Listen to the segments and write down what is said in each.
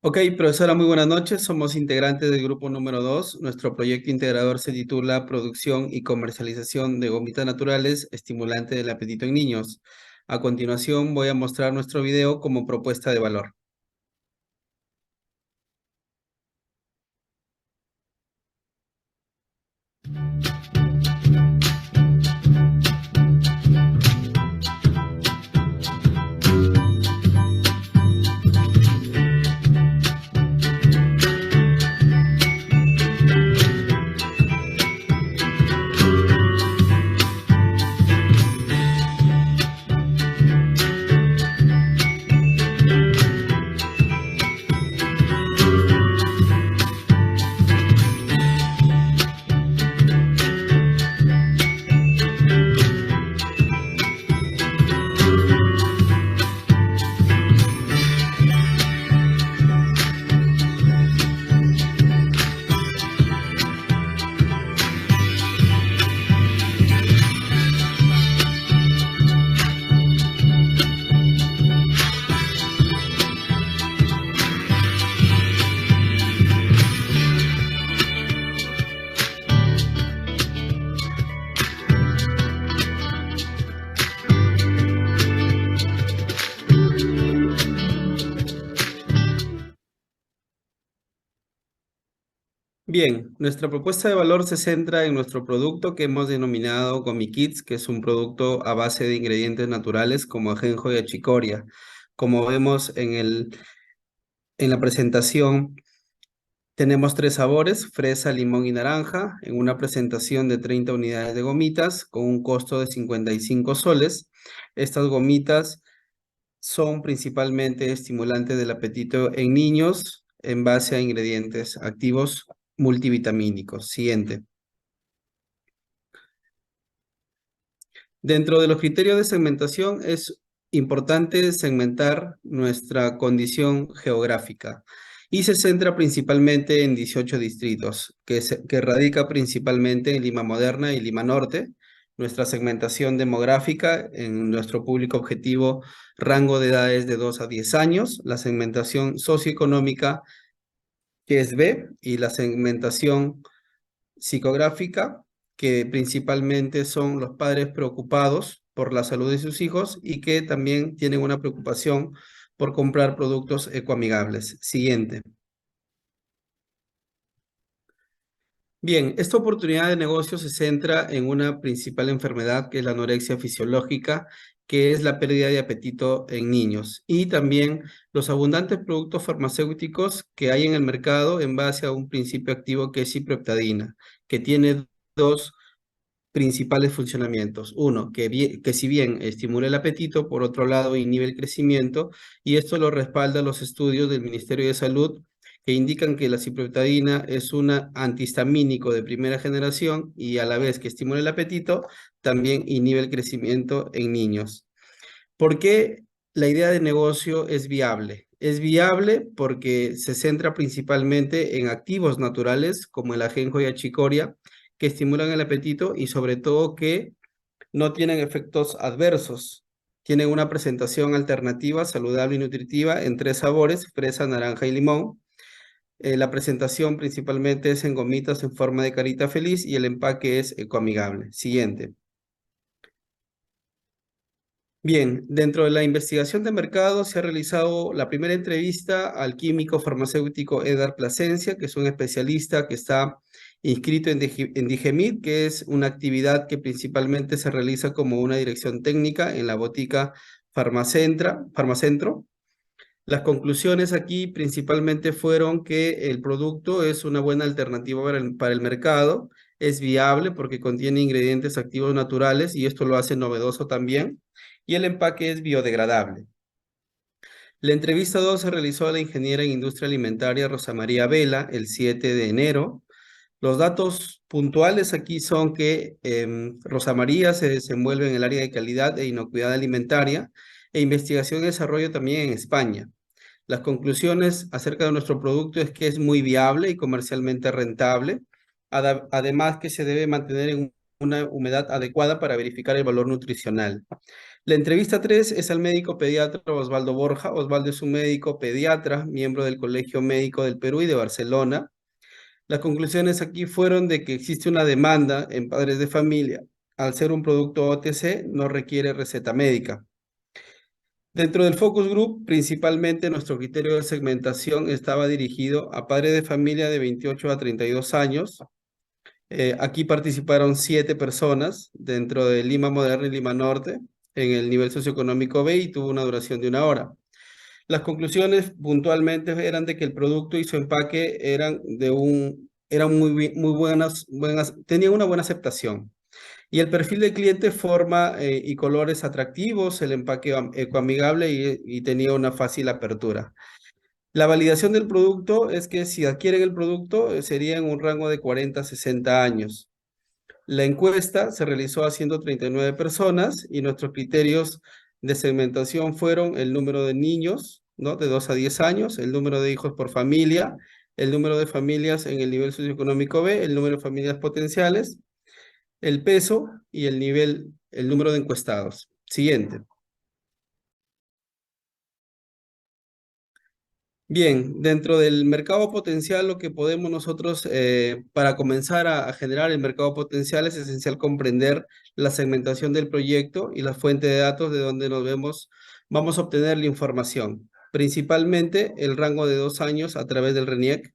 Ok, profesora, muy buenas noches. Somos integrantes del grupo número 2. Nuestro proyecto integrador se titula Producción y comercialización de gomitas naturales, estimulante del apetito en niños. A continuación voy a mostrar nuestro video como propuesta de valor. Bien, nuestra propuesta de valor se centra en nuestro producto que hemos denominado Gomi Kids, que es un producto a base de ingredientes naturales como ajenjo y achicoria. Como vemos en la presentación, tenemos tres sabores: fresa, limón y naranja, en una presentación de 30 unidades de gomitas con un costo de 55 soles. Estas gomitas son principalmente estimulantes del apetito en niños en base a ingredientes activos multivitamínicos. Siguiente. Dentro de los criterios de segmentación es importante segmentar nuestra condición geográfica y se centra principalmente en 18 distritos, que radica principalmente en Lima Moderna y Lima Norte. Nuestra segmentación demográfica en nuestro público objetivo, rango de edades de 2 a 10 años, la segmentación socioeconómica, que es B, y la segmentación psicográfica, que principalmente son los padres preocupados por la salud de sus hijos y que también tienen una preocupación por comprar productos ecoamigables. Siguiente. Bien, esta oportunidad de negocio se centra en una principal enfermedad, que es la anorexia fisiológica, que es la pérdida de apetito en niños, y también los abundantes productos farmacéuticos que hay en el mercado en base a un principio activo que es ciprofloxacina, que tiene dos principales funcionamientos. Uno, que si bien estimula el apetito, por otro lado inhibe el crecimiento, y esto lo respalda los estudios del Ministerio de Salud, que indican que la ciprofloxacina es un antihistamínico de primera generación y a la vez que estimula el apetito, también inhibe el crecimiento en niños. ¿Por qué la idea de negocio es viable? Es viable porque se centra principalmente en activos naturales como el ajenjo y achicoria, que estimulan el apetito y sobre todo que no tienen efectos adversos. Tienen una presentación alternativa, saludable y nutritiva en tres sabores: fresa, naranja y limón. La presentación principalmente es en gomitas en forma de carita feliz y el empaque es ecoamigable. Siguiente. Bien, dentro de la investigación de mercado se ha realizado la primera entrevista al químico farmacéutico Edgar Plasencia, que es un especialista que está inscrito en Digemid, que es una actividad que principalmente se realiza como una dirección técnica en la botica Farmacentro. Las conclusiones aquí principalmente fueron que el producto es una buena alternativa para el mercado, es viable porque contiene ingredientes activos naturales y esto lo hace novedoso también, y el empaque es biodegradable. La entrevista 2 se realizó a la ingeniera en industria alimentaria Rosa María Vela el 7 de enero. Los datos puntuales aquí son que Rosa María se desenvuelve en el área de calidad e inocuidad alimentaria e investigación y desarrollo también en España. Las conclusiones acerca de nuestro producto es que es muy viable y comercialmente rentable, además que se debe mantener en una humedad adecuada para verificar el valor nutricional. La entrevista 3 es al médico pediatra Osvaldo Borja. Osvaldo es un médico pediatra, miembro del Colegio Médico del Perú y de Barcelona. Las conclusiones aquí fueron de que existe una demanda en padres de familia. Al ser un producto OTC, no requiere receta médica. Dentro del focus group, principalmente nuestro criterio de segmentación estaba dirigido a padres de familia de 28 a 32 años. Aquí participaron 7 personas dentro de Lima Moderna y Lima Norte en el nivel socioeconómico B y tuvo una duración de 1 hora. Las conclusiones puntualmente eran de que el producto y su empaque eran muy buenas, tenían una buena aceptación. Y el perfil del cliente, forma y colores atractivos, el empaque ecoamigable y tenía una fácil apertura. La validación del producto es que si adquieren el producto sería en un rango de 40 a 60 años. La encuesta se realizó a 139 personas y nuestros criterios de segmentación fueron el número de niños, ¿no? De 2 a 10 años, el número de hijos por familia, el número de familias en el nivel socioeconómico B, el número de familias potenciales, el peso y el número de encuestados. Siguiente. Bien, dentro del mercado potencial, lo que podemos nosotros, para comenzar a generar el mercado potencial, es esencial comprender la segmentación del proyecto y la fuente de datos de donde vamos a obtener la información. Principalmente el rango de 2 años a través del RENIEC,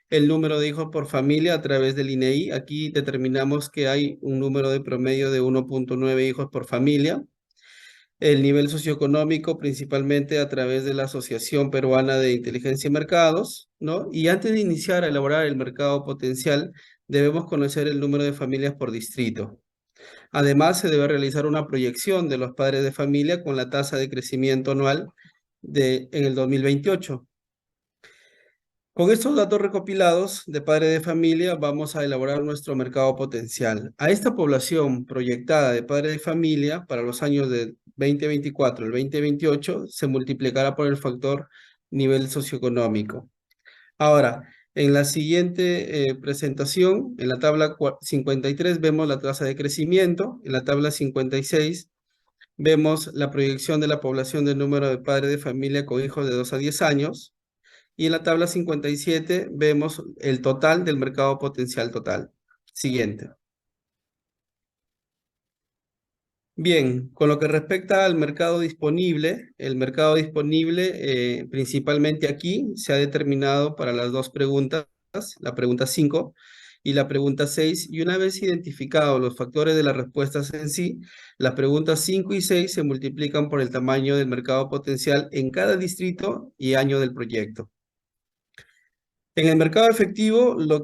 el número de hijos por familia a través del INEI. Aquí determinamos que hay un número de promedio de 1.9 hijos por familia. El nivel socioeconómico, principalmente a través de la Asociación Peruana de Inteligencia y Mercados, ¿no? Y antes de iniciar a elaborar el mercado potencial, debemos conocer el número de familias por distrito. Además, se debe realizar una proyección de los padres de familia con la tasa de crecimiento anual en el 2028. Con estos datos recopilados de padre de familia, vamos a elaborar nuestro mercado potencial. A esta población proyectada de padre de familia para los años de 2024 al 2028 se multiplicará por el factor nivel socioeconómico. Ahora, en la siguiente presentación, en la tabla 53 vemos la tasa de crecimiento, en la tabla 56 vemos la proyección de la población del número de padres de familia con hijos de 2 a 10 años. Y en la tabla 57 vemos el total del mercado potencial total. Siguiente. Bien, con lo que respecta al mercado disponible, el mercado disponible principalmente aquí se ha determinado para las dos preguntas, la pregunta 5 y la pregunta 6, y una vez identificados los factores de las respuestas en sí, las preguntas 5 y 6 se multiplican por el tamaño del mercado potencial en cada distrito y año del proyecto. En el mercado efectivo, lo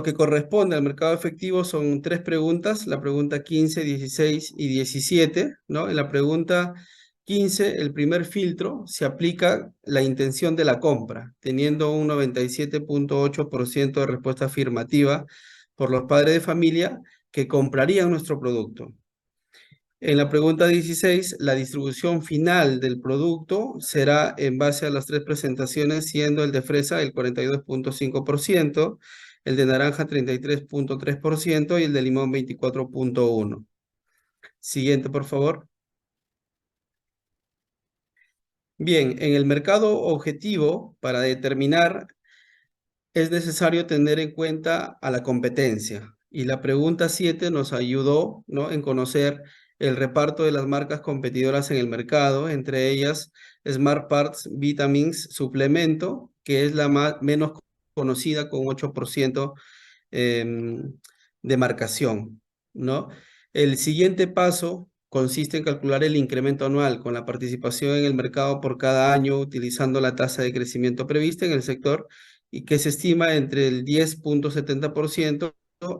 que corresponde al mercado efectivo son 3 preguntas, la pregunta 15, 16 y 17, ¿no? En la pregunta 15, el primer filtro, se aplica la intención de la compra, teniendo un 97.8% de respuesta afirmativa por los padres de familia que comprarían nuestro producto. En la pregunta 16, la distribución final del producto será en base a las 3 presentaciones, siendo el de fresa el 42.5%, el de naranja 33.3% y el de limón 24.1%. Siguiente, por favor. Bien, en el mercado objetivo, para determinar, es necesario tener en cuenta a la competencia. Y la pregunta 7 nos ayudó, ¿no?, en conocer el reparto de las marcas competidoras en el mercado, entre ellas Smart Parts Vitamins Suplemento, que es la menos conocida con 8% de marcación, ¿no? El siguiente paso consiste en calcular el incremento anual con la participación en el mercado por cada año utilizando la tasa de crecimiento prevista en el sector y que se estima entre el 10.70%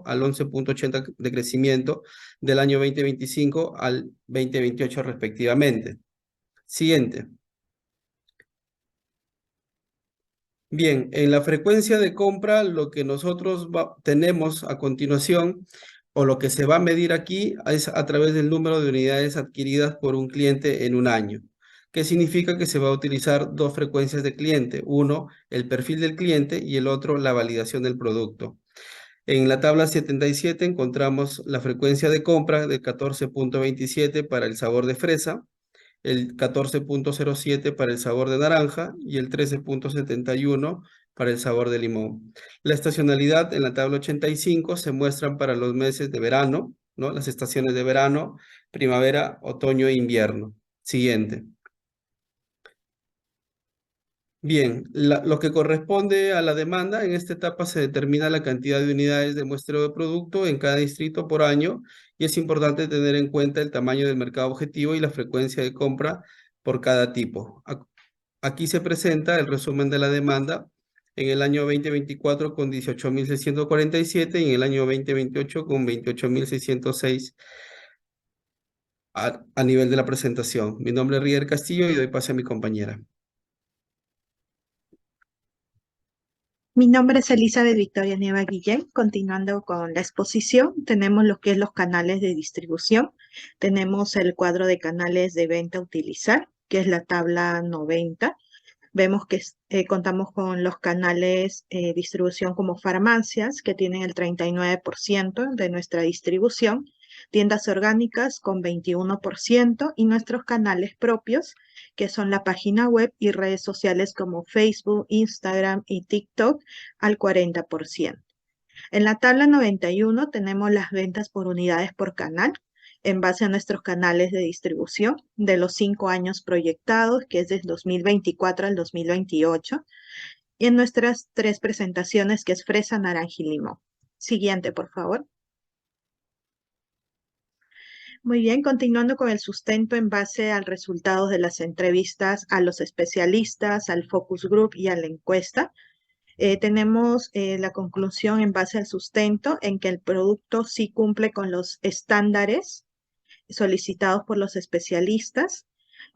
al 11.80% de crecimiento del año 2025 al 2028 respectivamente. Siguiente. Bien, en la frecuencia de compra, lo que nosotros tenemos a continuación, o lo que se va a medir aquí, es a través del número de unidades adquiridas por un cliente en un año. ¿Qué significa? Que se va a utilizar 2 frecuencias de cliente. Uno, el perfil del cliente y el otro, la validación del producto. En la tabla 77 encontramos la frecuencia de compra de 14.27 para el sabor de fresa, el 14.07 para el sabor de naranja y el 13.71 para el sabor de limón. La estacionalidad en la tabla 85 se muestran para los meses de verano, ¿no? Las estaciones de verano, primavera, otoño e invierno. Siguiente. Bien, lo que corresponde a la demanda, en esta etapa se determina la cantidad de unidades de muestreo de producto en cada distrito por año y es importante tener en cuenta el tamaño del mercado objetivo y la frecuencia de compra por cada tipo. Aquí se presenta el resumen de la demanda en el año 2024 con 18.647 y en el año 2028 con 28.606 a nivel de la presentación. Mi nombre es Rier Castillo y doy pase a mi compañera. Mi nombre es Elizabeth Victoria Nieva Guillén. Continuando con la exposición, tenemos lo que es los canales de distribución. Tenemos el cuadro de canales de venta a utilizar, que es la tabla 90. Vemos que contamos con los canales de distribución como farmacias, que tienen el 39% de nuestra distribución, tiendas orgánicas con 21% y nuestros canales propios, que son la página web y redes sociales como Facebook, Instagram y TikTok, al 40%. En la tabla 91 tenemos las ventas por unidades por canal en base a nuestros canales de distribución de los 5 años proyectados, que es desde 2024 al 2028, y en nuestras 3 presentaciones, que es fresa, naranja y limón. Siguiente, por favor. Muy bien, continuando con el sustento en base al resultado de las entrevistas a los especialistas, al focus group y a la encuesta. Tenemos la conclusión en base al sustento en que el producto sí cumple con los estándares solicitados por los especialistas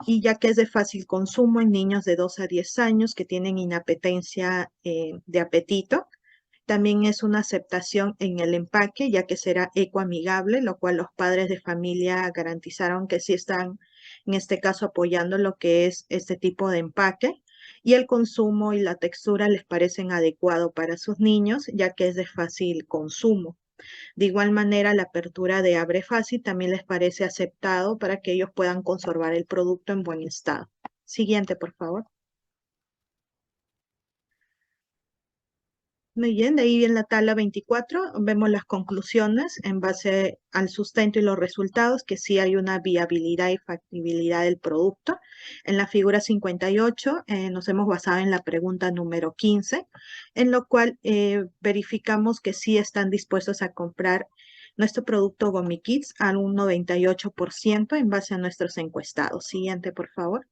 y ya que es de fácil consumo en niños de 2 a 10 años que tienen inapetencia de apetito. También es una aceptación en el empaque, ya que será ecoamigable, lo cual los padres de familia garantizaron que sí están, en este caso, apoyando lo que es este tipo de empaque. Y el consumo y la textura les parecen adecuados para sus niños, ya que es de fácil consumo. De igual manera, la apertura de abre fácil también les parece aceptado para que ellos puedan conservar el producto en buen estado. Siguiente, por favor. Muy bien, de ahí en la tabla 24 vemos las conclusiones en base al sustento y los resultados, que sí hay una viabilidad y factibilidad del producto. En la figura 58 nos hemos basado en la pregunta número 15, en lo cual verificamos que sí están dispuestos a comprar nuestro producto Gummy Kids a un 98% en base a nuestros encuestados. Siguiente, por favor.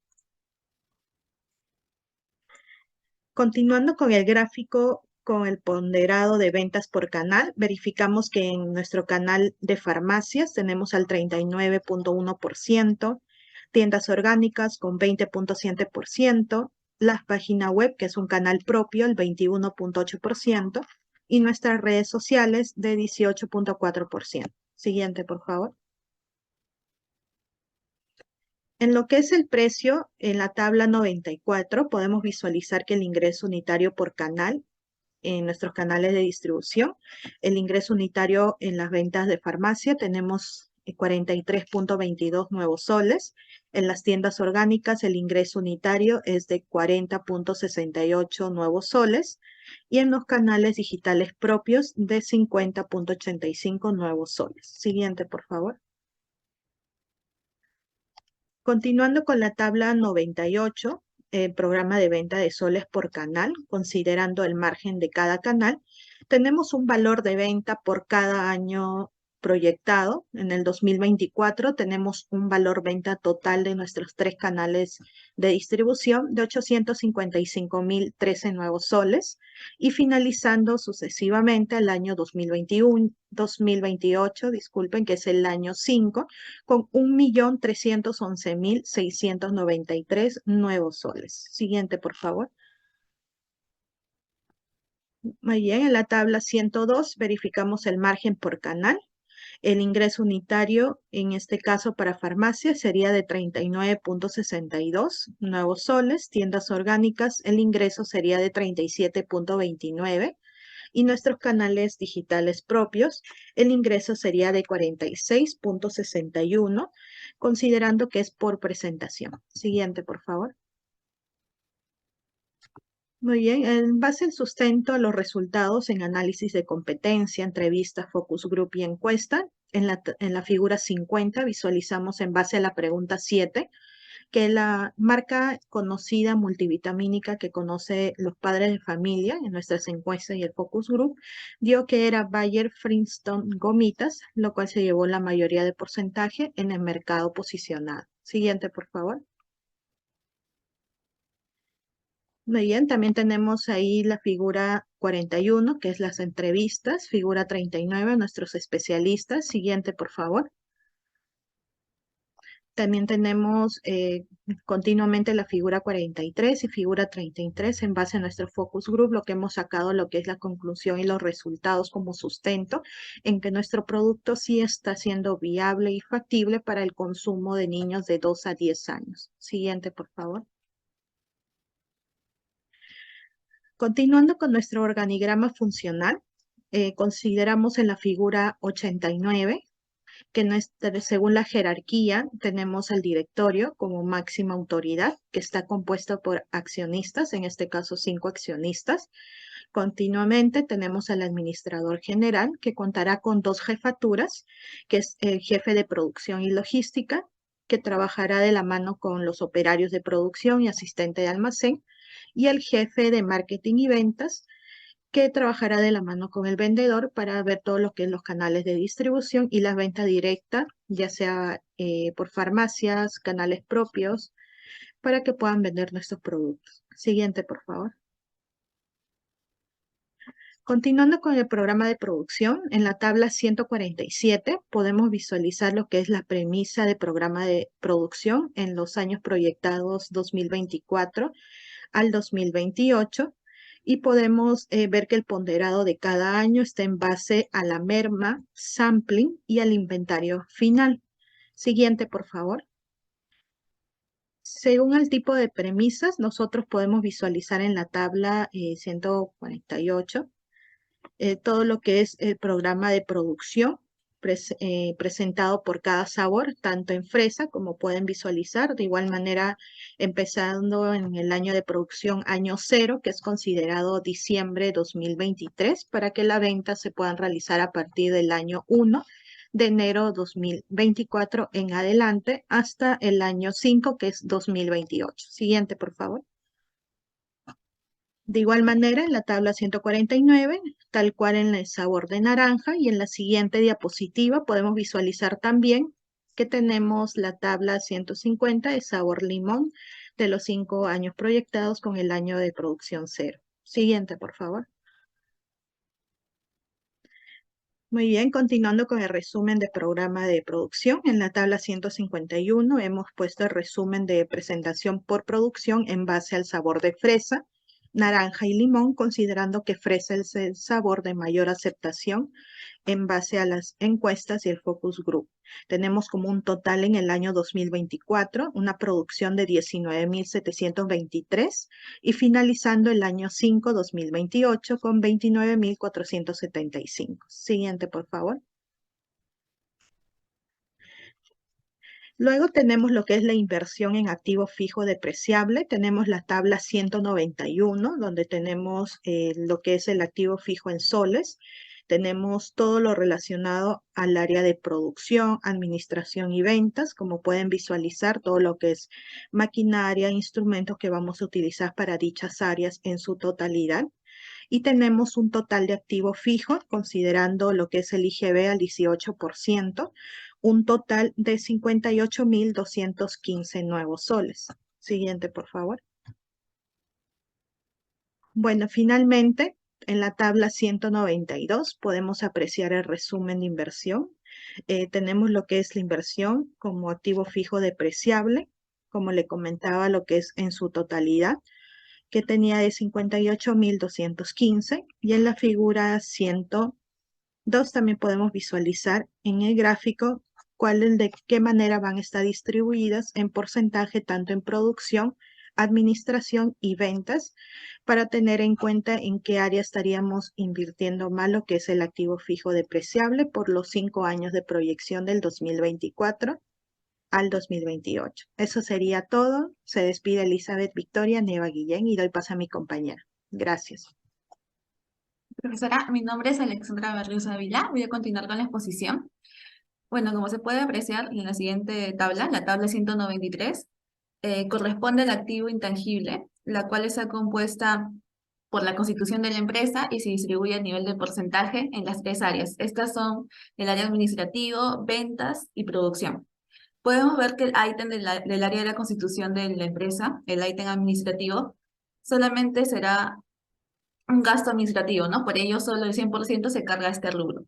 Continuando con el gráfico con el ponderado de ventas por canal, verificamos que en nuestro canal de farmacias tenemos al 39.1%, tiendas orgánicas con 20.7%, la página web, que es un canal propio, el 21.8%, y nuestras redes sociales de 18.4%. Siguiente, por favor. En lo que es el precio, en la tabla 94 podemos visualizar que el ingreso unitario por canal en nuestros canales de distribución, el ingreso unitario en las ventas de farmacia tenemos 43.22 nuevos soles. En las tiendas orgánicas el ingreso unitario es de 40.68 nuevos soles y en los canales digitales propios de 50.85 nuevos soles. Siguiente, por favor. Continuando con la tabla 98, el programa de venta de soles por canal, considerando el margen de cada canal, tenemos un valor de venta por cada año proyectado. En el 2024 tenemos un valor venta total de nuestros 3 canales de distribución de 855.013 nuevos soles y finalizando sucesivamente el año 2028, disculpen, que es el año 5, con 1.311.693 nuevos soles. Siguiente, por favor. Muy bien, en la tabla 102 verificamos el margen por canal. El ingreso unitario, en este caso para farmacia, sería de 39.62 nuevos soles. Tiendas orgánicas, el ingreso sería de 37.29. y nuestros canales digitales propios, el ingreso sería de 46.61, considerando que es por presentación. Siguiente, por favor. Muy bien, en base al sustento a los resultados en análisis de competencia, entrevista, focus group y encuesta, en la figura 50 visualizamos en base a la pregunta 7 que la marca conocida multivitamínica que conoce los padres de familia en nuestras encuestas y el focus group dio que era Bayer Flintstone Gomitas, lo cual se llevó la mayoría de porcentaje en el mercado posicionado. Siguiente, por favor. Muy bien, también tenemos ahí la figura 41, que es las entrevistas, figura 39, nuestros especialistas. Siguiente, por favor. También tenemos continuamente la figura 43 y figura 33 en base a nuestro focus group, lo que hemos sacado, lo que es la conclusión y los resultados como sustento, en que nuestro producto sí está siendo viable y factible para el consumo de niños de 2 a 10 años. Siguiente, por favor. Continuando con nuestro organigrama funcional, consideramos en la figura 89 que según la jerarquía tenemos al directorio como máxima autoridad, que está compuesto por accionistas, en este caso 5 accionistas. Continuamente tenemos al administrador general, que contará con 2 jefaturas, que es el jefe de producción y logística, que trabajará de la mano con los operarios de producción y asistente de almacén, y el jefe de marketing y ventas, que trabajará de la mano con el vendedor para ver todo lo que es los canales de distribución y la venta directa, ya sea por farmacias, canales propios, para que puedan vender nuestros productos. Siguiente, por favor. Continuando con el programa de producción, en la tabla 147 podemos visualizar lo que es la premisa de programa de producción en los años proyectados 2024 al 2028 y podemos ver que el ponderado de cada año está en base a la merma, sampling y al inventario final. Siguiente, por favor. Según el tipo de premisas, nosotros podemos visualizar en la tabla 148 todo lo que es el programa de producción presentado por cada sabor, tanto en fresa como pueden visualizar. De igual manera, empezando en el año de producción año cero, que es considerado diciembre 2023, para que la venta se puedan realizar a partir del año 1 de enero 2024 en adelante hasta el año 5, que es 2028. Siguiente, por favor. De igual manera, en la tabla 149, tal cual en el sabor de naranja, y en la siguiente diapositiva podemos visualizar también que tenemos la tabla 150 de sabor limón de los 5 años proyectados con el año de producción cero. Siguiente, por favor. Muy bien, continuando con el resumen de programa de producción, en la tabla 151 hemos puesto el resumen de presentación por producción en base al sabor de fresa, naranja y limón, considerando que fresa es el sabor de mayor aceptación en base a las encuestas y el focus group. Tenemos como un total en el año 2024 una producción de 19.723 y finalizando el año 5, 2028 con 29.475. Siguiente, por favor. Luego tenemos lo que es la inversión en activo fijo depreciable. Tenemos la tabla 191, donde tenemos lo que es el activo fijo en soles. Tenemos todo lo relacionado al área de producción, administración y ventas. Como pueden visualizar, todo lo que es maquinaria, instrumentos que vamos a utilizar para dichas áreas en su totalidad. Y tenemos un total de activo fijo, considerando lo que es el IGB al 18%, un total de 58.215 nuevos soles. Siguiente, por favor. Bueno, finalmente, en la tabla 192 podemos apreciar el resumen de inversión. Tenemos lo que es la inversión como activo fijo depreciable, como le comentaba, lo que es en su totalidad, que tenía de 58.215, y en la figura 102 también podemos visualizar en el gráfico de qué manera van a estar distribuidas en porcentaje tanto en producción, administración y ventas para tener en cuenta en qué área estaríamos invirtiendo más lo que es el activo fijo depreciable por los 5 años de proyección del 2024 al 2028. Eso sería todo. Se despide Elizabeth Victoria Neva Guillén y doy paso a mi compañera. Gracias. Profesora, mi nombre es Alexandra Barrios Ávila. Voy a continuar con la exposición. Bueno, como se puede apreciar en la siguiente tabla, la tabla 193, corresponde al activo intangible, la cual está compuesta por la constitución de la empresa y se distribuye a nivel de porcentaje en las 3 áreas. Estas son el área administrativo, ventas y producción. Podemos ver que el ítem del área de la constitución de la empresa, el ítem administrativo, solamente será un gasto administrativo, ¿no? Por ello, solo el 100% se carga a este rubro.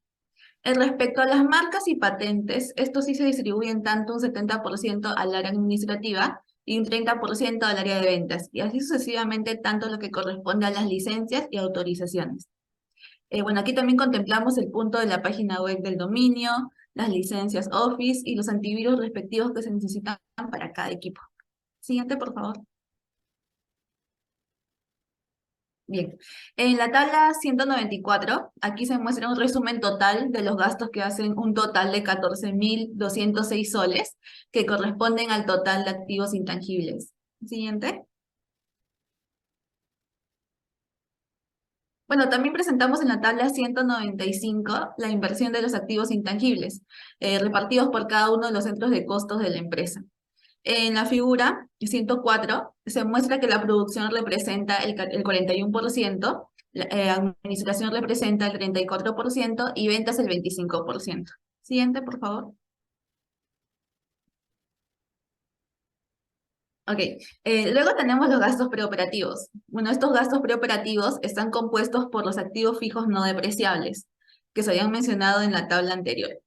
Respecto a las marcas y patentes, estos sí se distribuyen tanto un 70% al área administrativa y un 30% al área de ventas, y así sucesivamente tanto lo que corresponde a las licencias y autorizaciones. Bueno, aquí también contemplamos el punto de la página web del dominio, las licencias Office y los antivirus respectivos que se necesitan para cada equipo. Siguiente, por favor. Bien, en la tabla 194, aquí se muestra un resumen total de los gastos que hacen un total de 14.206 soles, que corresponden al total de activos intangibles. Siguiente. Bueno, también presentamos en la tabla 195 la inversión de los activos intangibles, repartidos por cada uno de los centros de costos de la empresa. En la figura 104 se muestra que la producción representa el 41%, la administración representa el 34% y ventas el 25%. Siguiente, por favor. Ok, luego tenemos los gastos preoperativos. Bueno, estos gastos preoperativos están compuestos por los activos fijos no depreciables, que se habían mencionado en la tabla anterior.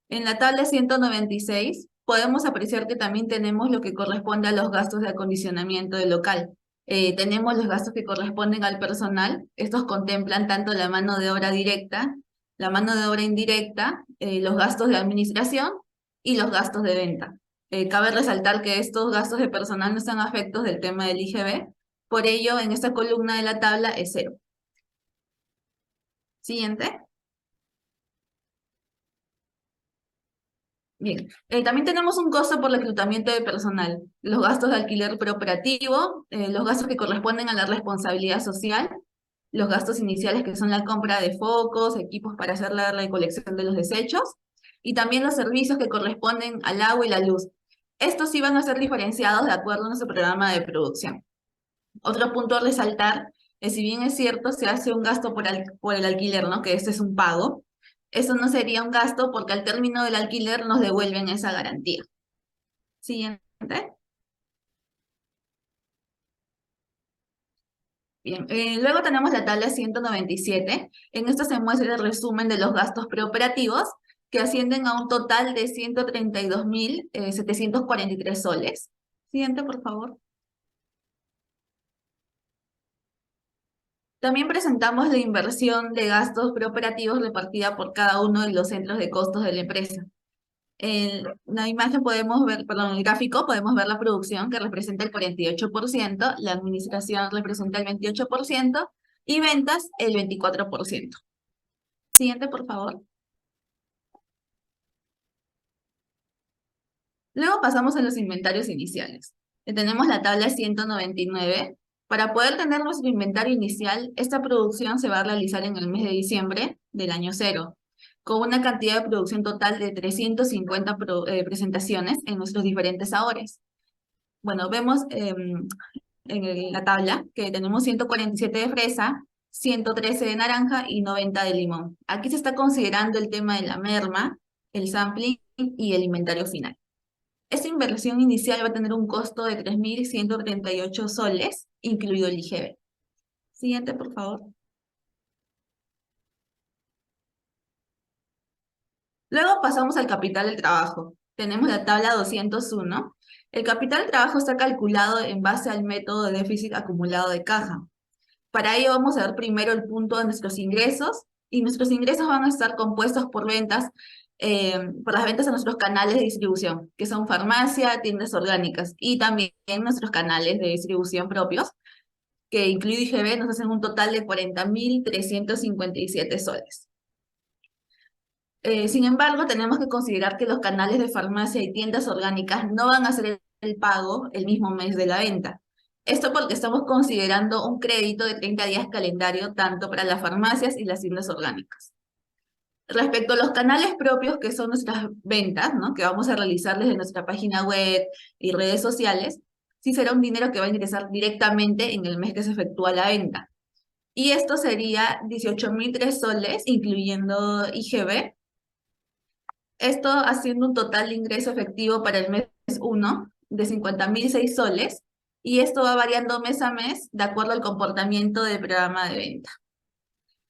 En la tabla 196 podemos apreciar que también tenemos lo que corresponde a los gastos de acondicionamiento del local. Tenemos los gastos que corresponden al personal. Estos contemplan tanto la mano de obra directa, la mano de obra indirecta, los gastos de administración y los gastos de venta. Cabe resaltar que estos gastos de personal no están afectos del tema del IGB, por ello en esta columna de la tabla es 0. Siguiente. Bien, también tenemos un costo por reclutamiento de personal, los gastos de alquiler preoperativo, los gastos que corresponden a la responsabilidad social, los gastos iniciales que son la compra de focos, equipos para hacer la recolección de los desechos, y también los servicios que corresponden al agua y la luz. Estos sí van a ser diferenciados de acuerdo a nuestro programa de producción. Otro punto a resaltar es, si bien es cierto, se hace un gasto por el alquiler, ¿no? Que este es un pago. Eso no sería un gasto porque al término del alquiler nos devuelven esa garantía. Siguiente. Bien, luego tenemos la tabla 197. En esta se muestra el resumen de los gastos preoperativos que ascienden a un total de 132.743 soles. Siguiente, por favor. También presentamos la inversión de gastos preoperativos repartida por cada uno de los centros de costos de la empresa. En la imagen podemos ver, perdón, en el gráfico podemos ver la producción que representa el 48%, la administración representa el 28% y ventas el 24%. Siguiente, por favor. Luego pasamos a los inventarios iniciales. Tenemos la tabla 199. Para poder tener nuestro inventario inicial, esta producción se va a realizar en el mes de diciembre del año 0, con una cantidad de producción total de 350 presentaciones en nuestros diferentes sabores. Bueno, vemos en la tabla que tenemos 147 de fresa, 113 de naranja y 90 de limón. Aquí se está considerando el tema de la merma, el sampling y el inventario final. Esta inversión inicial va a tener un costo de 3.138 soles, incluido el IGB. Siguiente, por favor. Luego pasamos al capital del trabajo. Tenemos la tabla 201. El capital del trabajo está calculado en base al método de déficit acumulado de caja. Para ello vamos a ver primero el punto de nuestros ingresos, y nuestros ingresos van a estar compuestos por ventas por las ventas a nuestros canales de distribución, que son farmacia, tiendas orgánicas, y también nuestros canales de distribución propios, que incluido IGB nos hacen un total de 40.357 soles. Sin embargo, tenemos que considerar que los canales de farmacia y tiendas orgánicas no van a hacer el pago el mismo mes de la venta. Esto porque estamos considerando un crédito de 30 días calendario tanto para las farmacias y las tiendas orgánicas. Respecto a los canales propios, que son nuestras ventas, ¿no?, que vamos a realizar desde nuestra página web y redes sociales, sí será un dinero que va a ingresar directamente en el mes que se efectúa la venta. Y esto sería 18.003 soles, incluyendo IGB. Esto haciendo un total de ingreso efectivo para el mes 1 de 50.006 soles. Y esto va variando mes a mes de acuerdo al comportamiento del programa de venta.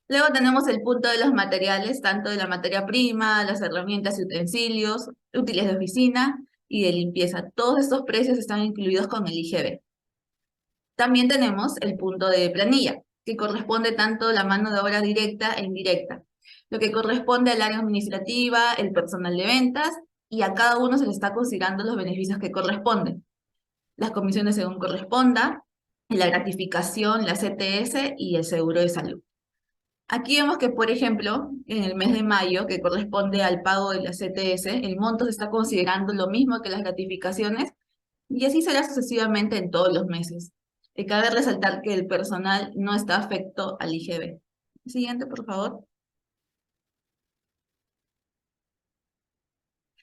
Luego tenemos el punto de los materiales, tanto de la materia prima, las herramientas y utensilios, útiles de oficina y de limpieza. Todos estos precios están incluidos con el IGB. También tenemos el punto de planilla, que corresponde tanto a la mano de obra directa e indirecta, lo que corresponde al área administrativa, el personal de ventas, y a cada uno se le está considerando los beneficios que corresponden. Las comisiones según corresponda, la gratificación, la CTS y el seguro de salud. Aquí vemos que, por ejemplo, en el mes de mayo, que corresponde al pago de la CTS, el monto se está considerando lo mismo que las gratificaciones, y así será sucesivamente en todos los meses. Cabe resaltar que el personal no está afecto al IGB. Siguiente, por favor.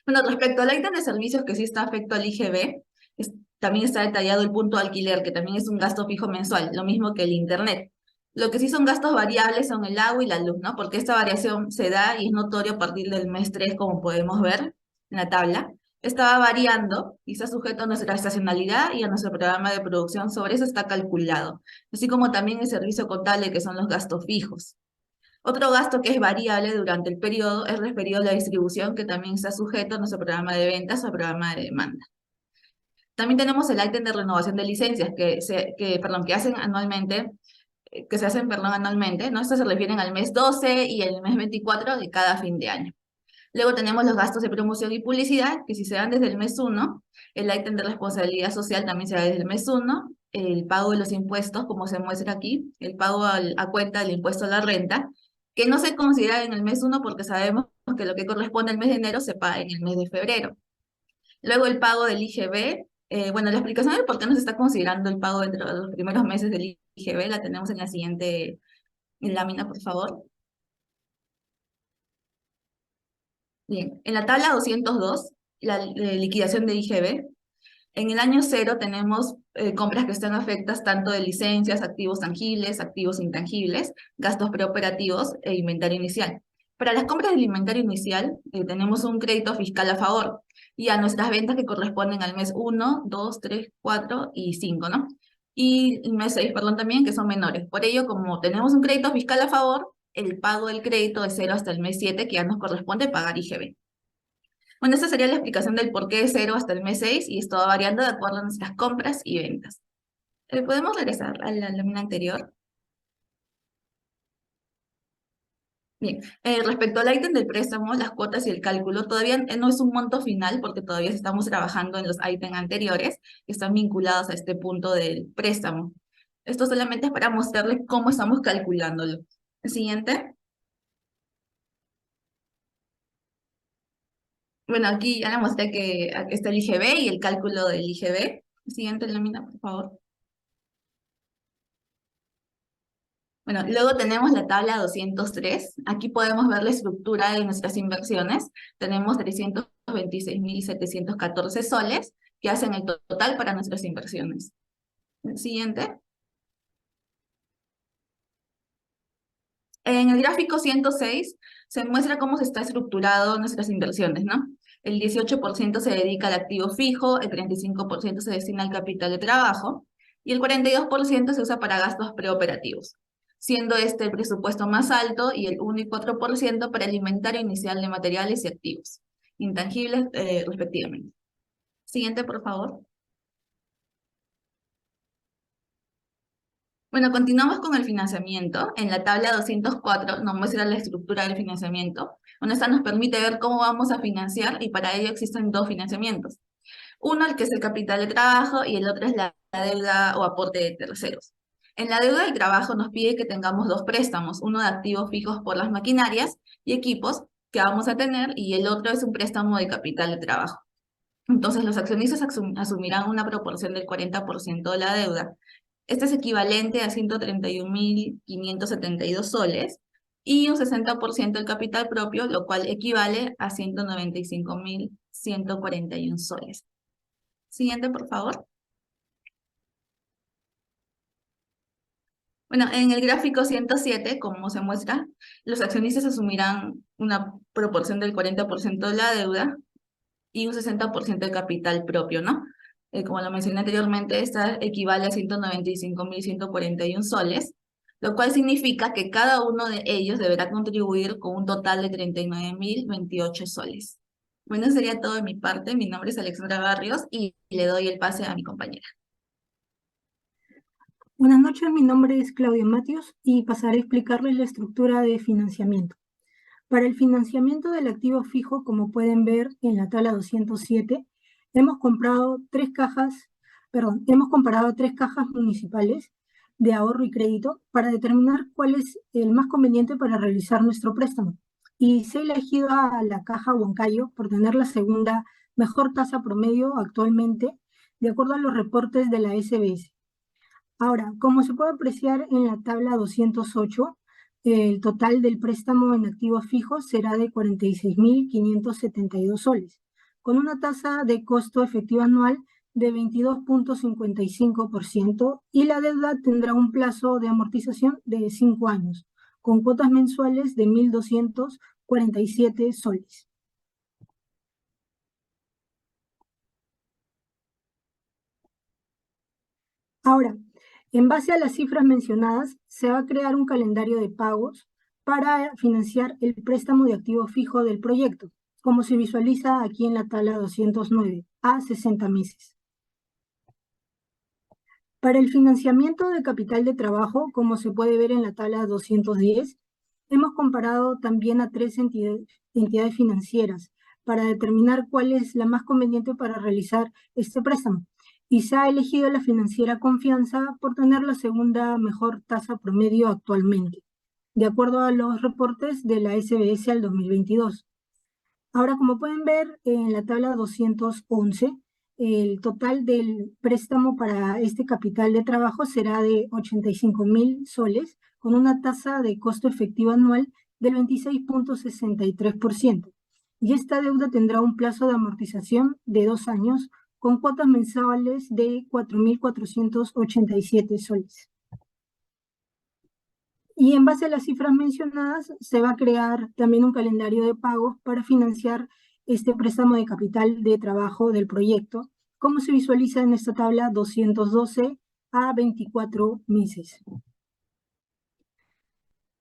Bueno, respecto al ítem de servicios que sí está afecto al IGB, también está detallado el punto de alquiler, que también es un gasto fijo mensual, lo mismo que el internet. Lo que sí son gastos variables son el agua y la luz, ¿no? Porque esta variación se da y es notorio a partir del mes 3, como podemos ver en la tabla. Estaba variando y está sujeto a nuestra estacionalidad y a nuestro programa de producción. Sobre eso está calculado, así como también el servicio contable, que son los gastos fijos. Otro gasto que es variable durante el periodo es referido a la distribución, que también está sujeto a nuestro programa de ventas o programa de demanda. También tenemos el ítem de renovación de licencias que se hacen anualmente, ¿no? Estos se refieren al mes 12 y el mes 24 de cada fin de año. Luego tenemos los gastos de promoción y publicidad, que si se dan desde el mes 1, el ítem de responsabilidad social también se da desde el mes 1, el pago de los impuestos, como se muestra aquí, el pago a cuenta del impuesto a la renta, que no se considera en el mes 1 porque sabemos que lo que corresponde al mes de enero se paga en el mes de febrero. Luego el pago del IGB, bueno, la explicación de por qué no se está considerando el pago dentro de los primeros meses del IGB la tenemos en la siguiente lámina, por favor. Bien, en la tabla 202, la liquidación de IGB, en el año 0 tenemos compras que están afectas tanto de licencias, activos tangibles, activos intangibles, gastos preoperativos e inventario inicial. Para las compras del inventario inicial tenemos un crédito fiscal a favor y a nuestras ventas que corresponden al mes 1, 2, 3, 4 y 5, ¿no? Y el mes 6, perdón, también, que son menores. Por ello, como tenemos un crédito fiscal a favor, el pago del crédito de 0 hasta el mes 7, que ya nos corresponde pagar IGB. Bueno, esta sería la explicación del por qué de 0 hasta el mes 6 y esto va variando de acuerdo a nuestras compras y ventas. ¿Podemos regresar a la lámina anterior? Bien, respecto al ítem del préstamo, las cuotas y el cálculo, todavía no es un monto final porque todavía estamos trabajando en los ítems anteriores que están vinculados a este punto del préstamo. Esto solamente es para mostrarles cómo estamos calculándolo. El siguiente. Bueno, aquí ya le mostré que aquí está el IGB y el cálculo del IGB. Siguiente lámina, por favor. Bueno, luego tenemos la tabla 203. Aquí podemos ver la estructura de nuestras inversiones. Tenemos 326.714 soles que hacen el total para nuestras inversiones. El siguiente. En el gráfico 106 se muestra cómo se está estructurado nuestras inversiones, ¿no? El 18% se dedica al activo fijo, el 35% se destina al capital de trabajo y el 42% se usa para gastos preoperativos, siendo este el presupuesto más alto y el 1 y 4% para el inventario inicial de materiales y activos, intangibles respectivamente. Siguiente, por favor. Bueno, continuamos con el financiamiento. En la tabla 204 nos muestra la estructura del financiamiento. Bueno, esta nos permite ver cómo vamos a financiar y para ello existen dos financiamientos. Uno, el que es el capital de trabajo y el otro es la deuda o aporte de terceros. En la deuda del trabajo nos pide que tengamos dos préstamos, uno de activos fijos por las maquinarias y equipos que vamos a tener y el otro es un préstamo de capital de trabajo. Entonces los accionistas asumirán una proporción del 40% de la deuda. Este es equivalente a 131.572 soles y un 60% del capital propio, lo cual equivale a 195.141 soles. Siguiente, por favor. Bueno, en el gráfico 107, como se muestra, los accionistas asumirán una proporción del 40% de la deuda y un 60% de capital propio, ¿no? Como lo mencioné anteriormente, esta equivale a 195.141 soles, lo cual significa que cada uno de ellos deberá contribuir con un total de 39.028 soles. Bueno, eso sería todo de mi parte. Mi nombre es Alexandra Barrios y le doy el pase a mi compañera. Buenas noches, mi nombre es Claudia Matios y pasaré a explicarles la estructura de financiamiento. Para el financiamiento del activo fijo, como pueden ver en la tabla 207, hemos comparado tres cajas municipales de ahorro y crédito para determinar cuál es el más conveniente para realizar nuestro préstamo. Y se ha elegido a la caja Huancayo por tener la segunda mejor tasa promedio actualmente, de acuerdo a los reportes de la SBS. Ahora, como se puede apreciar en la tabla 208, el total del préstamo en activos fijos será de 46.572 soles, con una tasa de costo efectivo anual de 22.55% y la deuda tendrá un plazo de amortización de 5 años, con cuotas mensuales de 1.247 soles. Ahora, en base a las cifras mencionadas, se va a crear un calendario de pagos para financiar el préstamo de activo fijo del proyecto, como se visualiza aquí en la tabla 209, a 60 meses. Para el financiamiento de capital de trabajo, como se puede ver en la tabla 210, hemos comparado también a tres entidades financieras para determinar cuál es la más conveniente para realizar este préstamo. Y se ha elegido la financiera Confianza por tener la segunda mejor tasa promedio actualmente, de acuerdo a los reportes de la SBS al 2022. Ahora, como pueden ver en la tabla 211, el total del préstamo para este capital de trabajo será de 85.000 soles, con una tasa de costo efectivo anual del 26.63%. Y esta deuda tendrá un plazo de amortización de 2 años, con cuotas mensuales de 4.487 soles. Y en base a las cifras mencionadas, se va a crear también un calendario de pagos para financiar este préstamo de capital de trabajo del proyecto, como se visualiza en esta tabla 212 a 24 meses.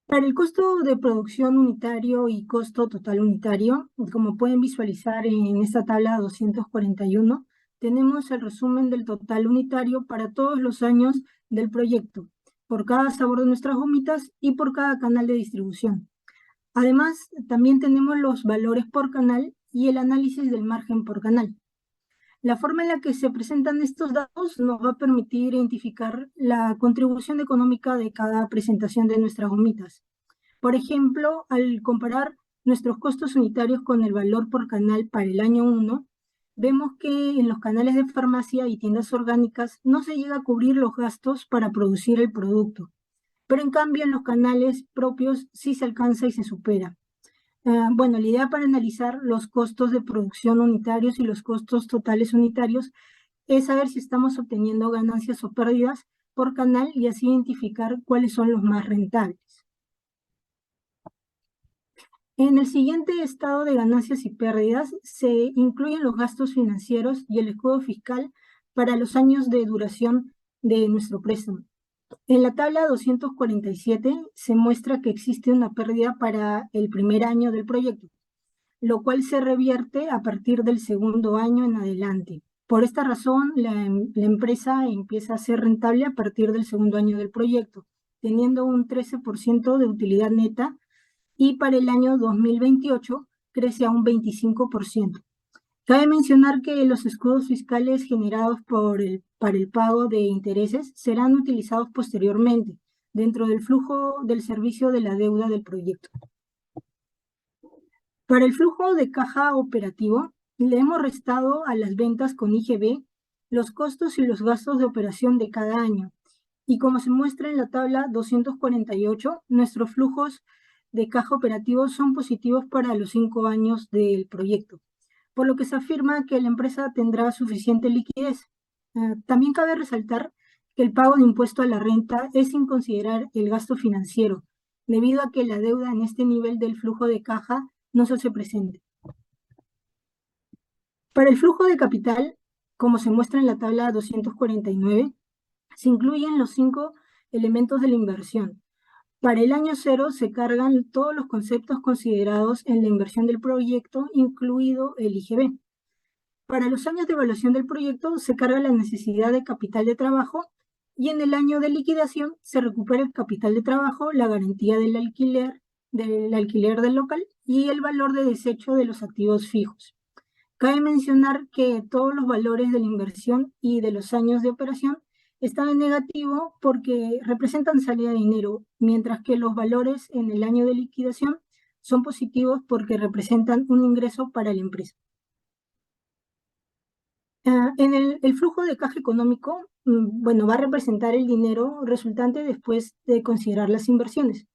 Para el costo de producción unitario y costo total unitario, como pueden visualizar en esta tabla 241, tenemos el resumen del total unitario para todos los años del proyecto, por cada sabor de nuestras gomitas y por cada canal de distribución. Además, también tenemos los valores por canal y el análisis del margen por canal. La forma en la que se presentan estos datos nos va a permitir identificar la contribución económica de cada presentación de nuestras gomitas. Por ejemplo, al comparar nuestros costos unitarios con el valor por canal para el año 1, vemos que en los canales de farmacia y tiendas orgánicas no se llega a cubrir los gastos para producir el producto, pero en cambio en los canales propios sí se alcanza y se supera. Bueno, la idea para analizar los costos de producción unitarios y los costos totales unitarios es saber si estamos obteniendo ganancias o pérdidas por canal y así identificar cuáles son los más rentables. En el siguiente estado de ganancias y pérdidas se incluyen los gastos financieros y el escudo fiscal para los años de duración de nuestro préstamo. En la tabla 247 se muestra que existe una pérdida para el primer año del proyecto, lo cual se revierte a partir del segundo año en adelante. Por esta razón, la empresa empieza a ser rentable a partir del segundo año del proyecto, teniendo un 13% de utilidad neta y para el año 2028 crece a un 25%. Cabe mencionar que los escudos fiscales generados para el pago de intereses serán utilizados posteriormente dentro del flujo del servicio de la deuda del proyecto. Para el flujo de caja operativo, le hemos restado a las ventas con IGB los costos y los gastos de operación de cada año. Y como se muestra en la tabla 248, nuestros flujos de caja operativo son positivos para los 5 años del proyecto, por lo que se afirma que la empresa tendrá suficiente liquidez. También cabe resaltar que el pago de impuesto a la renta es sin considerar el gasto financiero, debido a que la deuda en este nivel del flujo de caja no se hace presente. Para el flujo de capital, como se muestra en la tabla 249, se incluyen los 5 elementos de la inversión. Para el año 0 se cargan todos los conceptos considerados en la inversión del proyecto, incluido el IGB. Para los años de evaluación del proyecto se carga la necesidad de capital de trabajo y en el año de liquidación se recupera el capital de trabajo, la garantía del alquiler del local y el valor de desecho de los activos fijos. Cabe mencionar que todos los valores de la inversión y de los años de operación están en negativo porque representan salida de dinero, mientras que los valores en el año de liquidación son positivos porque representan un ingreso para la empresa. En el flujo de caja económico, bueno, va a representar el dinero resultante después de considerar las inversiones.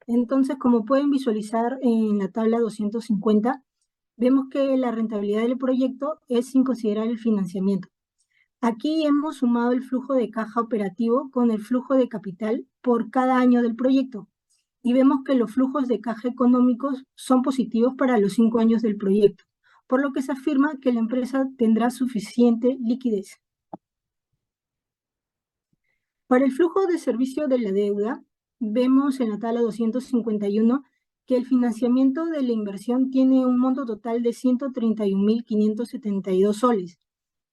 Entonces, como pueden visualizar en la tabla 250, vemos que la rentabilidad del proyecto es sin considerar el financiamiento. Aquí hemos sumado el flujo de caja operativo con el flujo de capital por cada año del proyecto y vemos que los flujos de caja económicos son positivos para los 5 años del proyecto, por lo que se afirma que la empresa tendrá suficiente liquidez. Para el flujo de servicio de la deuda, vemos en la tabla 251 que el financiamiento de la inversión tiene un monto total de 131.572 soles.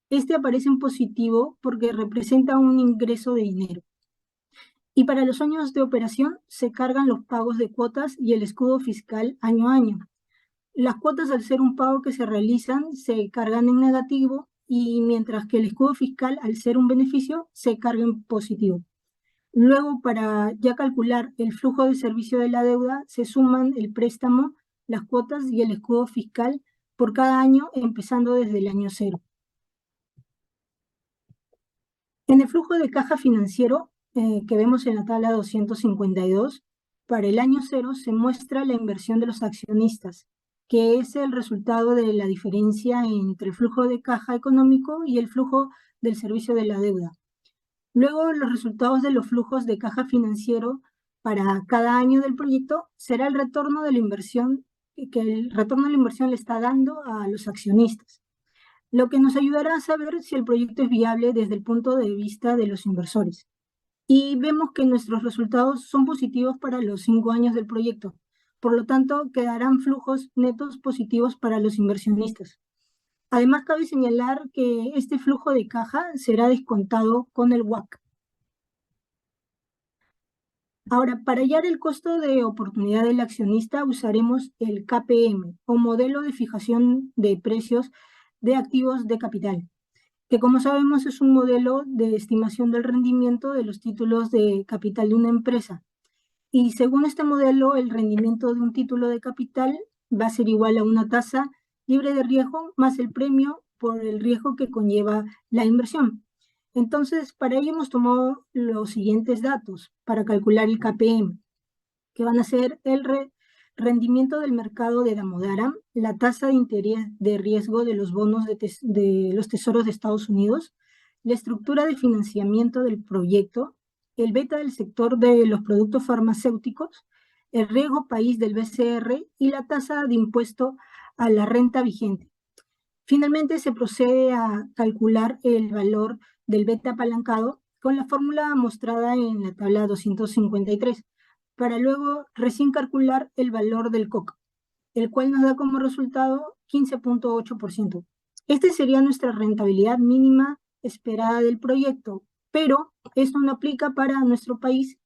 Este aparece en positivo porque representa un ingreso de dinero. Y para los años de operación se cargan los pagos de cuotas y el escudo fiscal año a año. Las cuotas, al ser un pago que se realizan, se cargan en negativo y mientras que el escudo fiscal, al ser un beneficio, se carga en positivo. Luego, para ya calcular el flujo de servicio de la deuda, se suman el préstamo, las cuotas y el escudo fiscal por cada año, empezando desde el año 0. En el flujo de caja financiero que vemos en la tabla 252, para el año 0 se muestra la inversión de los accionistas, que es el resultado de la diferencia entre el flujo de caja económico y el flujo del servicio de la deuda. Luego, los resultados de los flujos de caja financiero para cada año del proyecto será el retorno de la inversión, que el retorno de la inversión le está dando a los accionistas, lo que nos ayudará a saber si el proyecto es viable desde el punto de vista de los inversores. Y vemos que nuestros resultados son positivos para los 5 años del proyecto, por lo tanto quedarán flujos netos positivos para los inversionistas. Además, cabe señalar que este flujo de caja será descontado con el WACC. Ahora, para hallar el costo de oportunidad del accionista usaremos el KPM, o modelo de fijación de precios de activos de capital, que como sabemos es un modelo de estimación del rendimiento de los títulos de capital de una empresa. Y según este modelo, el rendimiento de un título de capital va a ser igual a una tasa libre de riesgo más el premio por el riesgo que conlleva la inversión. Entonces, para ello hemos tomado los siguientes datos para calcular el KPM, que van a ser el rendimiento del mercado de Damodaram, la tasa de interés de riesgo de los bonos de los tesoros de Estados Unidos, la estructura de financiamiento del proyecto, el beta del sector de los productos farmacéuticos, el riesgo país del BCR y la tasa de impuesto a la renta vigente. Finalmente se procede a calcular el valor del beta apalancado con la fórmula mostrada en la tabla 253, para luego recién calcular el valor del COC, el cual nos da como resultado 15.8%. Esta sería nuestra rentabilidad mínima esperada del proyecto, pero esto no aplica para nuestro país,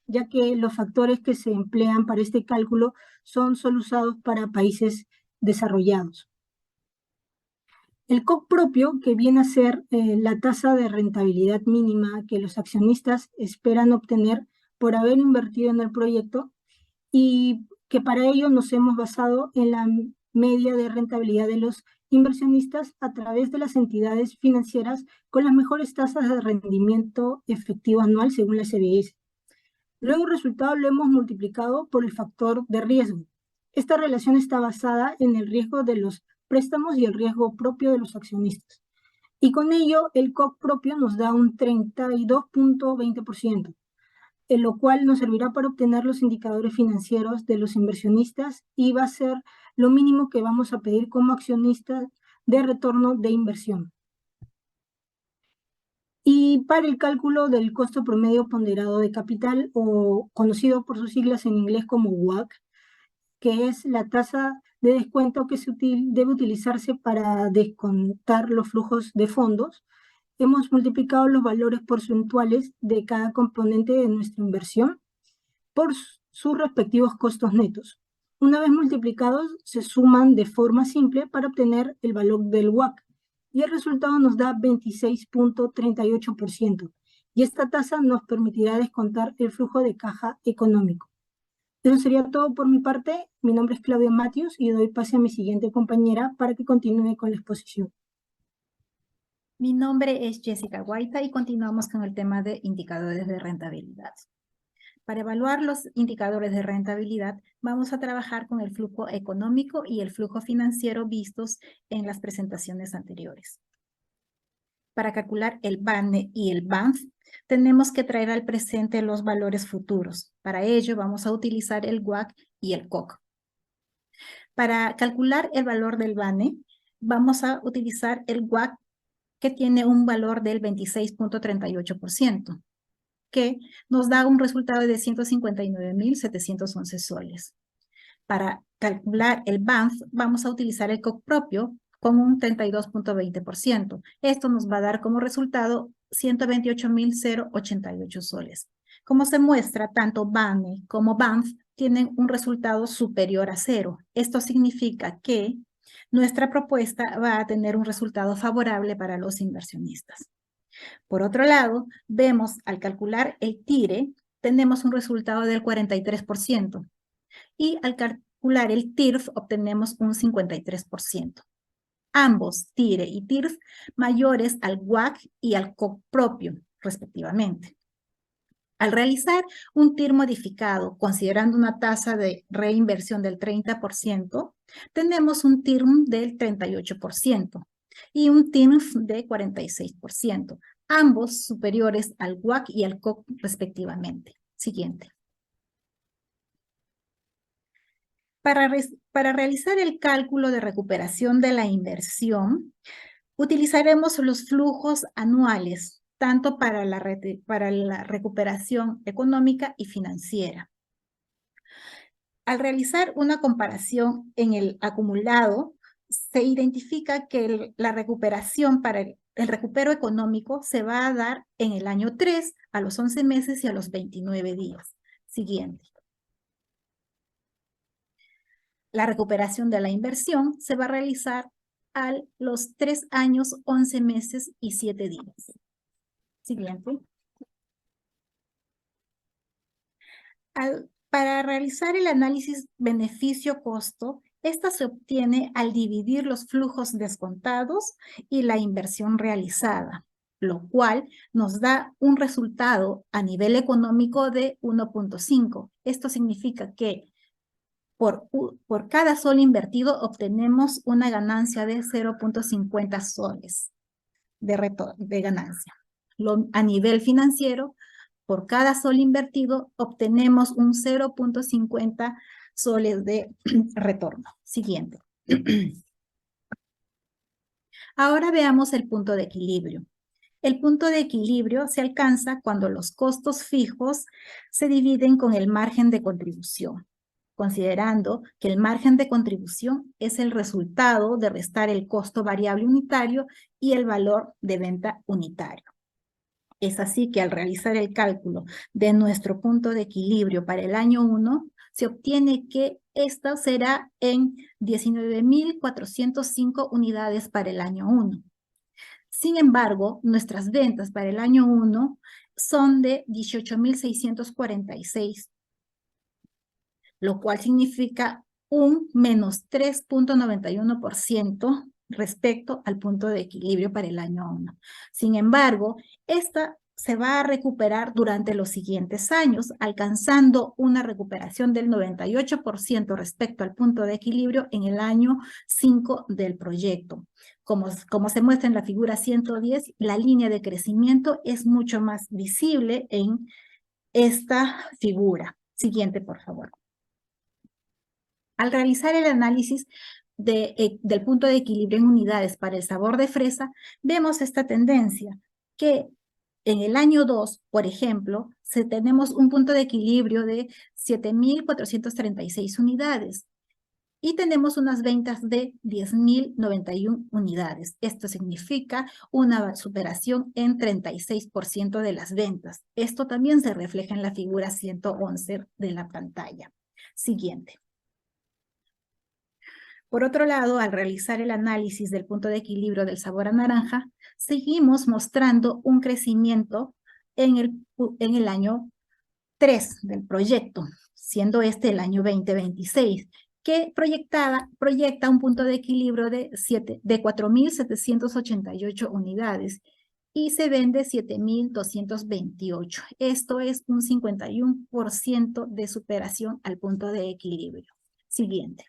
ya que los factores que se emplean para este cálculo son solo usados para países desarrollados. El COC propio, que viene a ser la tasa de rentabilidad mínima que los accionistas esperan obtener por haber invertido en el proyecto, y que para ello nos hemos basado en la media de rentabilidad de los inversionistas a través de las entidades financieras con las mejores tasas de rendimiento efectivo anual según la CBS. Luego el resultado lo hemos multiplicado por el factor de riesgo. Esta relación está basada en el riesgo de los préstamos y el riesgo propio de los accionistas. Y con ello el COC propio nos da un 32.20%, en lo cual nos servirá para obtener los indicadores financieros de los inversionistas y va a ser lo mínimo que vamos a pedir como accionistas de retorno de inversión. Y para el cálculo del costo promedio ponderado de capital, o conocido por sus siglas en inglés como WACC, que es la tasa de descuento que debe utilizarse para descontar los flujos de fondos, hemos multiplicado los valores porcentuales de cada componente de nuestra inversión por sus respectivos costos netos. Una vez multiplicados, se suman de forma simple para obtener el valor del WACC, y el resultado nos da 26.38%, y esta tasa nos permitirá descontar el flujo de caja económico. Eso sería todo por mi parte. Mi nombre es Claudia Matius y doy pase a mi siguiente compañera para que continúe con la exposición. Mi nombre es Jessica Guaita y continuamos con el tema de indicadores de rentabilidad. Para evaluar los indicadores de rentabilidad, vamos a trabajar con el flujo económico y el flujo financiero vistos en las presentaciones anteriores. Para calcular el BANE y el BANF, tenemos que traer al presente los valores futuros. Para ello, vamos a utilizar el WACC y el COC. Para calcular el valor del BANE, vamos a utilizar el WACC, que tiene un valor del 26.38%, que nos da un resultado de 159.711 soles. Para calcular el BANF, vamos a utilizar el COC propio con un 32.20%. Esto nos va a dar como resultado 128.088 soles. Como se muestra, tanto BANE como BANF tienen un resultado superior a 0. Esto significa que nuestra propuesta va a tener un resultado favorable para los inversionistas. Por otro lado, vemos al calcular el TIRE, tenemos un resultado del 43%, y al calcular el TIRF obtenemos un 53%. Ambos, TIRE y TIRF, mayores al WACC y al COC propio, respectivamente. Al realizar un TIR modificado, considerando una tasa de reinversión del 30%, tenemos un TIRM del 38% y un TIRF de 46%, ambos superiores al WACC y al COC respectivamente. Siguiente. Para realizar el cálculo de recuperación de la inversión, utilizaremos los flujos anuales, tanto para la recuperación económica y financiera. Al realizar una comparación en el acumulado, se identifica que la recuperación para el recupero económico se va a dar en el año 3, a los 11 meses y a los 29 días. Siguiente. La recuperación de la inversión se va a realizar a los 3 años, 11 meses y 7 días. Siguiente. Para realizar el análisis beneficio-costo, esta se obtiene al dividir los flujos descontados y la inversión realizada, lo cual nos da un resultado a nivel económico de 1.5. Esto significa que por cada sol invertido obtenemos una ganancia de 0.50 soles de ganancia. A nivel financiero, por cada sol invertido obtenemos un 0.50 soles de retorno. Siguiente. Ahora veamos el punto de equilibrio. El punto de equilibrio se alcanza cuando los costos fijos se dividen con el margen de contribución. considerando que el margen de contribución es el resultado de restar el costo variable unitario y el valor de venta unitario. Es así que al realizar el cálculo de nuestro punto de equilibrio para el año 1, se obtiene que esto será en 19.405 unidades para el año 1. Sin embargo, nuestras ventas para el año 1 son de 18.646, lo cual significa un menos 3.91% respecto al punto de equilibrio para el año 1. Sin embargo, esta se va a recuperar durante los siguientes años, alcanzando una recuperación del 98% respecto al punto de equilibrio en el año 5 del proyecto. Como se muestra en la figura 110, la línea de crecimiento es mucho más visible en esta figura. Siguiente, por favor. Al realizar el análisis del punto de equilibrio en unidades para el sabor de fresa, vemos esta tendencia que en el año 2, por ejemplo, tenemos un punto de equilibrio de 7.436 unidades y tenemos unas ventas de 10.091 unidades. Esto significa una superación en 36% de las ventas. Esto también se refleja en la figura 111 de la pantalla. Siguiente. Por otro lado, al realizar el análisis del punto de equilibrio del sabor a naranja, seguimos mostrando un crecimiento en el año 3 del proyecto, siendo este el año 2026, que proyecta un punto de equilibrio de 4.788 unidades y se vende 7.228. Esto es un 51% de superación al punto de equilibrio. Siguiente.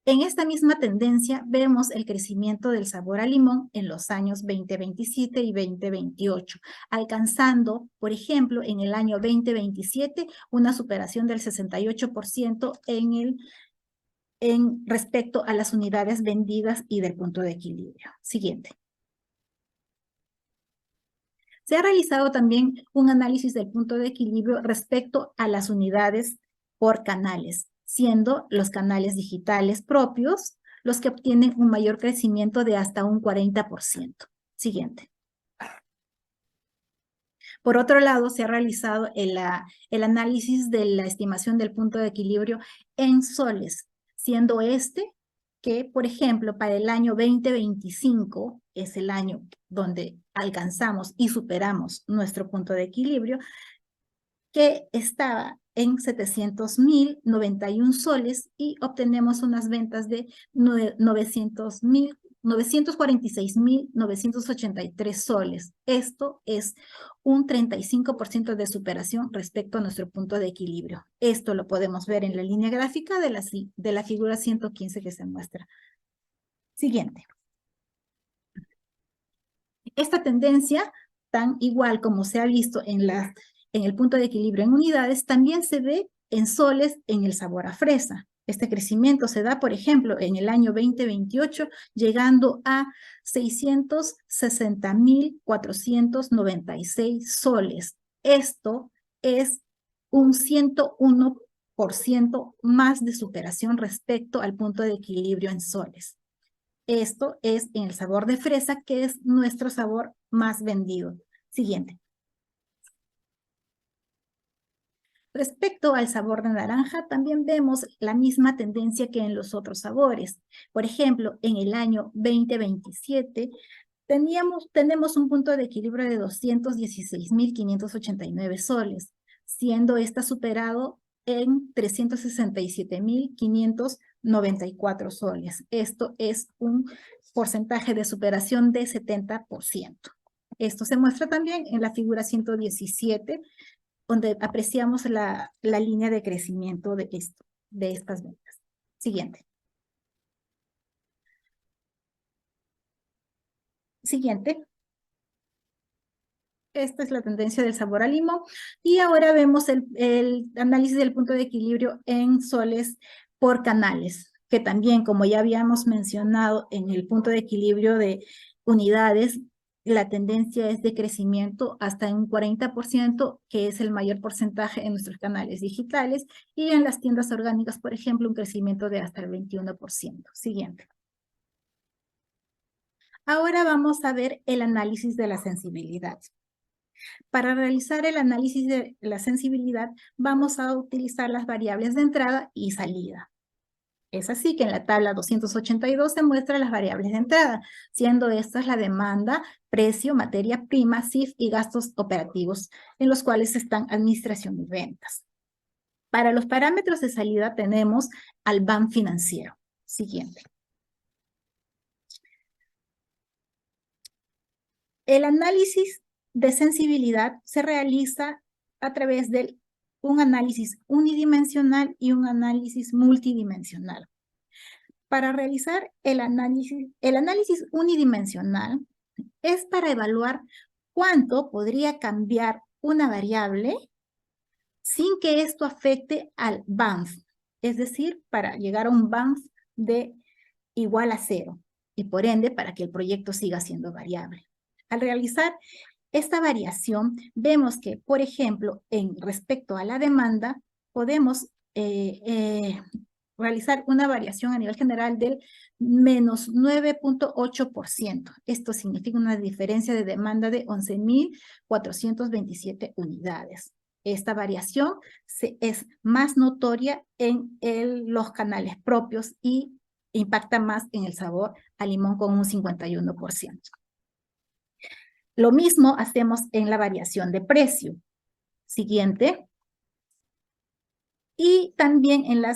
En esta misma tendencia vemos el crecimiento del sabor a limón en los años 2027 y 2028, alcanzando, por ejemplo, en el año 2027 una superación del 68% respecto a las unidades vendidas y del punto de equilibrio. Siguiente. Se ha realizado también un análisis del punto de equilibrio respecto a las unidades por canales, siendo los canales digitales propios los que obtienen un mayor crecimiento de hasta un 40%. Siguiente. Por otro lado, se ha realizado el análisis de la estimación del punto de equilibrio en soles, siendo que, por ejemplo, para el año 2025, es el año donde alcanzamos y superamos nuestro punto de equilibrio, que estaba en 700.091 soles y obtenemos unas ventas de 946.983 soles. Esto es un 35% de superación respecto a nuestro punto de equilibrio. Esto lo podemos ver en la línea gráfica de la figura 115 que se muestra. Siguiente. Esta tendencia, tan igual como se ha visto en el punto de equilibrio en unidades, también se ve en soles en el sabor a fresa. Este crecimiento se da, por ejemplo, en el año 2028, llegando a 660.496 soles. Esto es un 101% más de superación respecto al punto de equilibrio en soles. Esto es en el sabor de fresa, que es nuestro sabor más vendido. Siguiente. Respecto al sabor de naranja, también vemos la misma tendencia que en los otros sabores. Por ejemplo, en el año 2027 tenemos un punto de equilibrio de 216.589 soles, siendo esta superado en 367.594 soles. Esto es un porcentaje de superación de 70%. Esto se muestra también en la figura 117, donde apreciamos la línea de crecimiento de estas ventas. Siguiente. Siguiente. Esta es la tendencia del sabor a limón. Y ahora vemos el análisis del punto de equilibrio en soles por canales, que también, como ya habíamos mencionado en el punto de equilibrio de unidades, la tendencia es de crecimiento hasta un 40%, que es el mayor porcentaje en nuestros canales digitales, y en las tiendas orgánicas, por ejemplo, un crecimiento de hasta el 21%. Siguiente. Ahora vamos a ver el análisis de la sensibilidad. Para realizar el análisis de la sensibilidad, vamos a utilizar las variables de entrada y salida. Es así que en la tabla 282 se muestran las variables de entrada, siendo estas la demanda, precio, materia prima, CIF y gastos operativos, en los cuales están administración y ventas. Para los parámetros de salida tenemos al BAM financiero. Siguiente. El análisis de sensibilidad se realiza a través de un análisis unidimensional y un análisis multidimensional. Para realizar el análisis unidimensional es para evaluar cuánto podría cambiar una variable sin que esto afecte al BANF, es decir, para llegar a un BANF de igual a 0 y por ende para que el proyecto siga siendo variable. Al realizar esta variación, vemos que, por ejemplo, en respecto a la demanda, podemos realizar una variación a nivel general del menos 9.8%. Esto significa una diferencia de demanda de 11.427 unidades. Esta variación es más notoria en los canales propios y impacta más en el sabor a limón con un 51%. Lo mismo hacemos en la variación de precio. Siguiente. Y también en la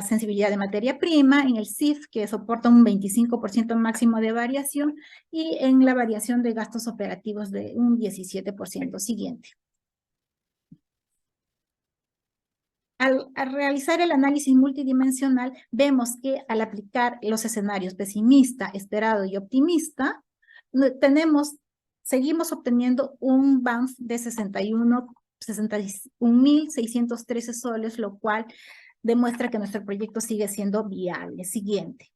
sensibilidad de materia prima, en el CIF, que soporta un 25% máximo de variación, y en la variación de gastos operativos de un 17%. Siguiente. Al realizar el análisis multidimensional, vemos que al aplicar los escenarios pesimista, esperado y optimista, seguimos obteniendo un BANF de 61.613 soles, lo cual demuestra que nuestro proyecto sigue siendo viable. Siguiente.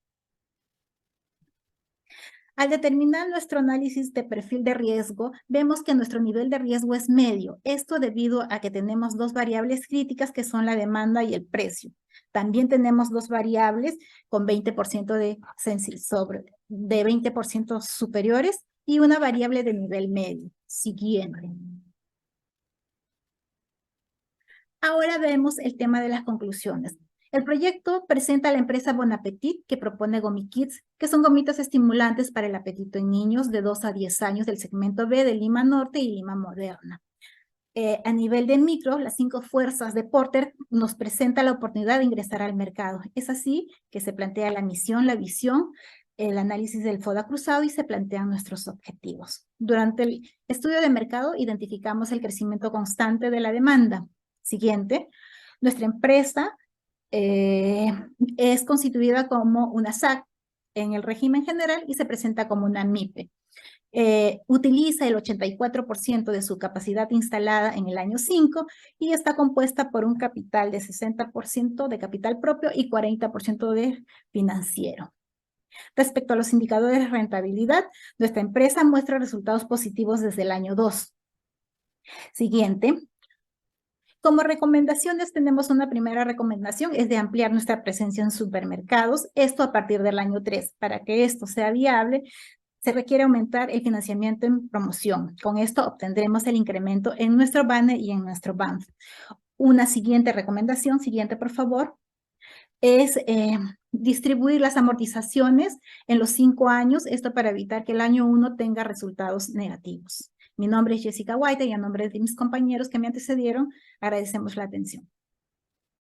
Al determinar nuestro análisis de perfil de riesgo, vemos que nuestro nivel de riesgo es medio. Esto debido a que tenemos dos variables críticas que son la demanda y el precio. También tenemos dos variables con 20% de 20% superiores y una variable de nivel medio. Siguiente. Ahora vemos el tema de las conclusiones. El proyecto presenta a la empresa Bon Appetit, que propone GomiKids, que son gomitas estimulantes para el apetito en niños de 2 a 10 años del segmento B de Lima Norte y Lima Moderna. A nivel de micro, las 5 fuerzas de Porter nos presenta la oportunidad de ingresar al mercado. Es así que se plantea la misión, la visión, el análisis del FODA cruzado y se plantean nuestros objetivos. Durante el estudio de mercado identificamos el crecimiento constante de la demanda. Siguiente, nuestra empresa es constituida como una SAC en el régimen general y se presenta como una MIPE. Utiliza el 84% de su capacidad instalada en el año 5 y está compuesta por un capital de 60% de capital propio y 40% de financiero. Respecto a los indicadores de rentabilidad, nuestra empresa muestra resultados positivos desde el año 2. Siguiente. Como recomendaciones, tenemos una primera recomendación, es de ampliar nuestra presencia en supermercados, esto a partir del año 3. Para que esto sea viable, se requiere aumentar el financiamiento en promoción. Con esto obtendremos el incremento en nuestro banner y en nuestro BANF. Una siguiente recomendación, siguiente por favor, es distribuir las amortizaciones en los 5 años, esto para evitar que el año 1 tenga resultados negativos. Mi nombre es Jessica Guaita y a nombre de mis compañeros que me antecedieron, agradecemos la atención.